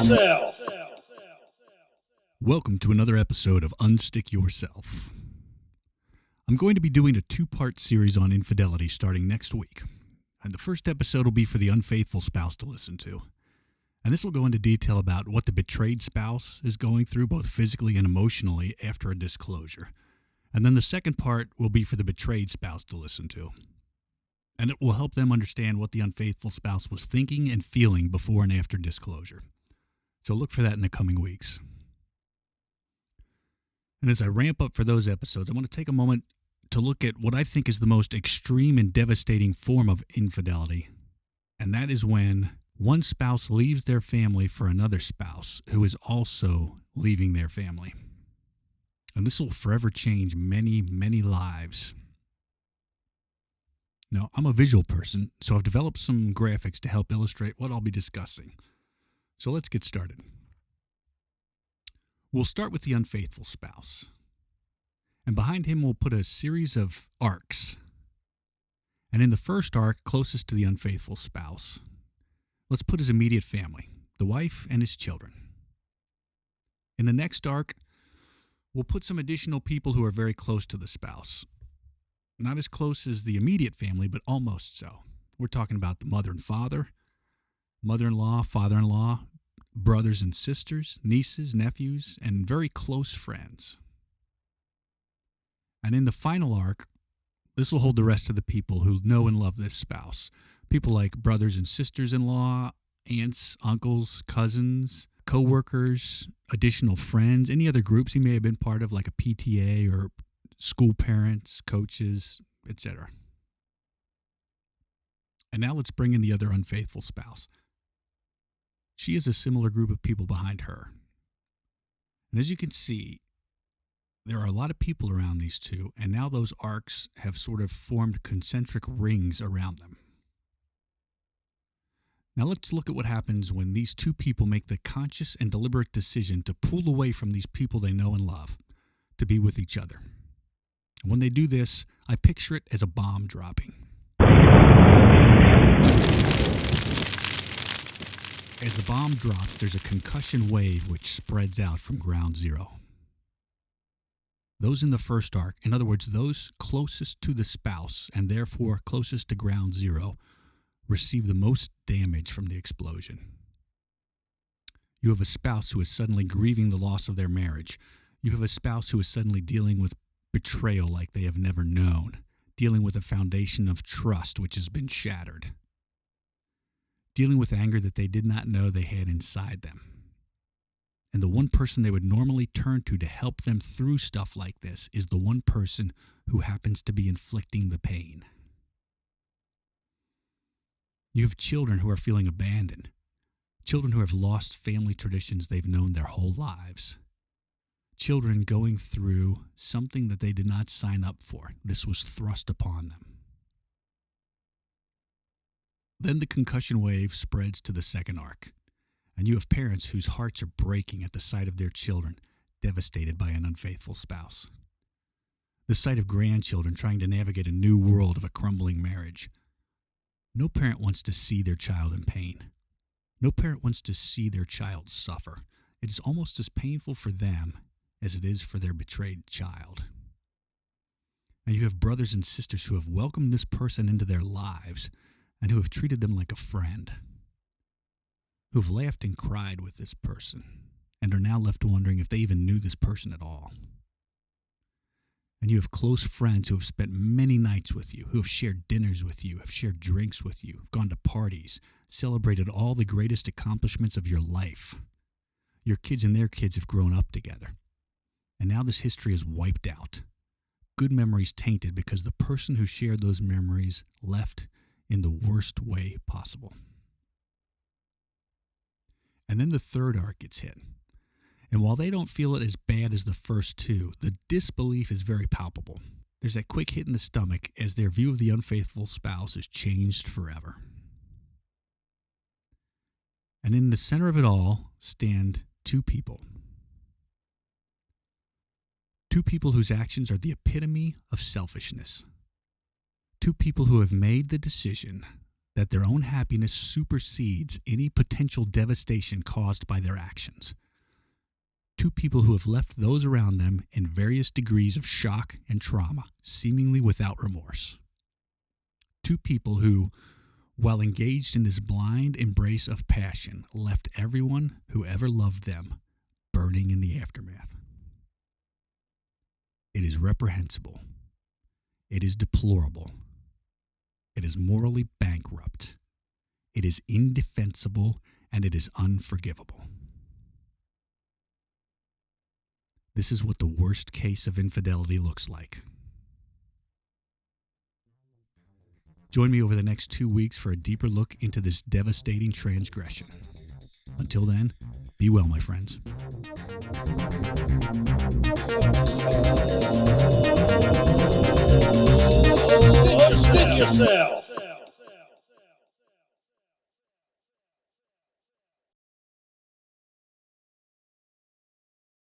yourself. Welcome to another episode of Unstick Yourself. I'm going to be doing a two-part series on infidelity starting next week. And the first episode will be for the unfaithful spouse to listen to. And this will go into detail about what the betrayed spouse is going through, both physically and emotionally, after a disclosure. And then the second part will be for the betrayed spouse to listen to. And it will help them understand what the unfaithful spouse was thinking and feeling before and after disclosure. So look for that in the coming weeks. And as I ramp up for those episodes, I want to take a moment to look at what I think is the most extreme and devastating form of infidelity. And that is when one spouse leaves their family for another spouse who is also leaving their family. And this will forever change many, many lives. Now, I'm a visual person, so I've developed some graphics to help illustrate what I'll be discussing. So let's get started. We'll start with the unfaithful spouse. And behind him, we'll put a series of arcs. And in the first arc, closest to the unfaithful spouse, let's put his immediate family, the wife and his children. In the next arc, we'll put some additional people who are very close to the spouse. Not as close as the immediate family, but almost so. We're talking about the mother and father, mother-in-law, father-in-law, brothers and sisters, nieces, nephews, and very close friends. And in the final arc, this will hold the rest of the people who know and love this spouse. People like brothers and sisters-in-law, aunts, uncles, cousins, co-workers, additional friends, any other groups he may have been part of, like a PTA or school parents, coaches, etc. And now let's bring in the other unfaithful spouse. She has a similar group of people behind her. And as you can see, there are a lot of people around these two, and now those arcs have sort of formed concentric rings around them. Now let's look at what happens when these two people make the conscious and deliberate decision to pull away from these people they know and love, to be with each other. And when they do this, I picture it as a bomb dropping. As the bomb drops, there's a concussion wave which spreads out from ground zero. Those in the first arc, in other words, those closest to the spouse and therefore closest to ground zero, receive the most damage from the explosion. You have a spouse who is suddenly grieving the loss of their marriage. You have a spouse who is suddenly dealing with betrayal like they have never known, dealing with a foundation of trust which has been shattered, dealing with anger that they did not know they had inside them. And the one person they would normally turn to help them through stuff like this is the one person who happens to be inflicting the pain. You have children who are feeling abandoned, children who have lost family traditions they've known their whole lives, children going through something that they did not sign up for. This was thrust upon them. Then the concussion wave spreads to the second arc, and you have parents whose hearts are breaking at the sight of their children devastated by an unfaithful spouse. The sight of grandchildren trying to navigate a new world of a crumbling marriage. No parent wants to see their child in pain. No parent wants to see their child suffer. It is almost as painful for them as it is for their betrayed child. And you have brothers and sisters who have welcomed this person into their lives and who have treated them like a friend, who have laughed and cried with this person and are now left wondering if they even knew this person at all. And you have close friends who have spent many nights with you, who have shared dinners with you, have shared drinks with you, gone to parties, celebrated all the greatest accomplishments of your life. Your kids and their kids have grown up together. And now this history is wiped out. Good memories tainted because the person who shared those memories left in the worst way possible. And then the third arc gets hit. And while they don't feel it as bad as the first two, the disbelief is very palpable. There's that quick hit in the stomach as their view of the unfaithful spouse is changed forever. And in the center of it all stand two people. Two people whose actions are the epitome of selfishness. Two people who have made the decision that their own happiness supersedes any potential devastation caused by their actions. Two people who have left those around them in various degrees of shock and trauma, seemingly without remorse. Two people who, while engaged in this blind embrace of passion, left everyone who ever loved them burning in the aftermath. It is reprehensible. It is deplorable. It is morally bankrupt. It is indefensible, and it is unforgivable. This is what the worst case of infidelity looks like. Join me over the next 2 weeks for a deeper look into this devastating transgression. Until then, be well, my friends. Unstick yourself!